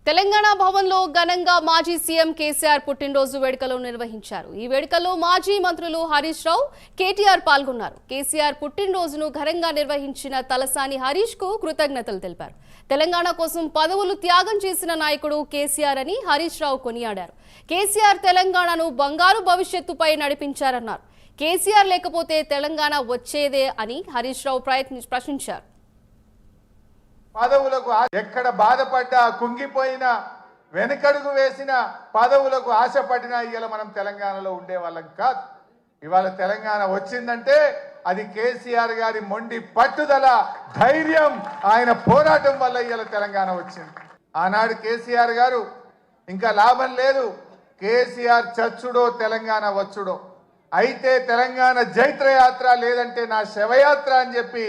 తెలంగాణ భవన్లో ఘనంగా మాజీ సీఎం కేసీఆర్ పుట్టినరోజు వేడుకలు నిర్వహించారు. ఈ వేడుకల్లో మాజీ మంత్రులు హరీష్ రావు, కేటీఆర్ పాల్గొన్నారు. కేసీఆర్ పుట్టినరోజును ఘనంగా నిర్వహించిన తలసాని హరీష్ కు కృతజ్ఞతలు తెలిపారు. తెలంగాణ కోసం పదవులు త్యాగం చేసిన నాయకుడు కేసీఆర్ అని హరీష్ రావు కొనియాడారు. కేసీఆర్ తెలంగాణను బంగారు భవిష్యత్తుపై నడిపించారన్నారు. కేసీఆర్ లేకపోతే తెలంగాణ వచ్చేదే అని హరీష్ రావు ప్రశ్నించారు. పదవులకు ఎక్కడ బాధపడ్డా, కుంగిపోయినా, వెనకడుగు వేసిన పదవులకు ఆశపడినా ఇవాళ మనం తెలంగాణలో ఉండే వాళ్ళం కాదు. ఇవాళ తెలంగాణ వచ్చిందంటే అది కేసీఆర్ గారి మొండి పట్టుదల, ధైర్యం, ఆయన పోరాటం వల్ల ఇవాళ తెలంగాణ వచ్చింది. ఆనాడు కేసీఆర్ గారు ఇంకా లాభం లేదు, కేసీఆర్ చచ్చుడో తెలంగాణ వచ్చుడో, అయితే తెలంగాణ జైత్రయాత్ర లేదంటే నా శవయాత్ర అని చెప్పి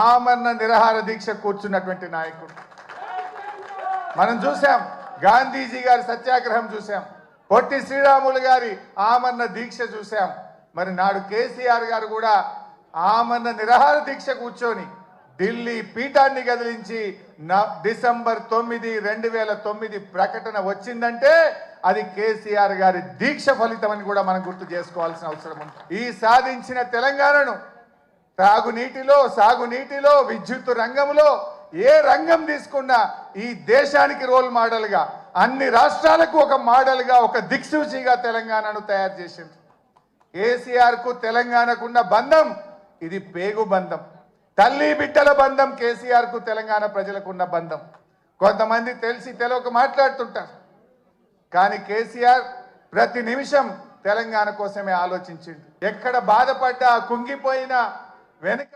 ఆమరణ నిరాహార దీక్ష కూర్చున్నటువంటి నాయకుడు మనం చూసాం. గాంధీజీ గారి సత్యాగ్రహం చూసాం, పొట్టి శ్రీరాములు గారి ఆమరణ దీక్ష చూసాం. మరి నాడు కేసీఆర్ గారు కూడా ఆమరణ నిరాహార దీక్ష కూర్చొని ఢిల్లీ పీఠాన్ని కదిలించి డిసెంబర్ 9, 2009 ప్రకటన వచ్చిందంటే అది కేసీఆర్ గారి దీక్ష ఫలితం అని కూడా మనం గుర్తు చేసుకోవాల్సిన అవసరం ఉంది. ఈ సాధించిన తెలంగాణను తాగునీటిలో, సాగునీటిలో, విద్యుత్ రంగంలో ఏ రంగం తీసుకున్నా ఈ దేశానికి రోల్ మోడల్గా, అన్ని రాష్ట్రాలకు ఒక మోడల్గా, ఒక దిక్సూచిగా తెలంగాణను తయారు చేసింది. కేసీఆర్ కు తెలంగాణకున్న బంధం ఇది పేగు బంధం, తల్లి బిడ్డల బంధం. కేసీఆర్ కు తెలంగాణ ప్రజలకున్న బంధం. కొంతమంది తెలిసి తెలియక మాట్లాడుతుంటారు, కానీ కేసీఆర్ ప్రతి నిమిషం తెలంగాణ కోసమే ఆలోచించింది. ఎక్కడ బాధపడ్డా, కుంగిపోయినా, వెనక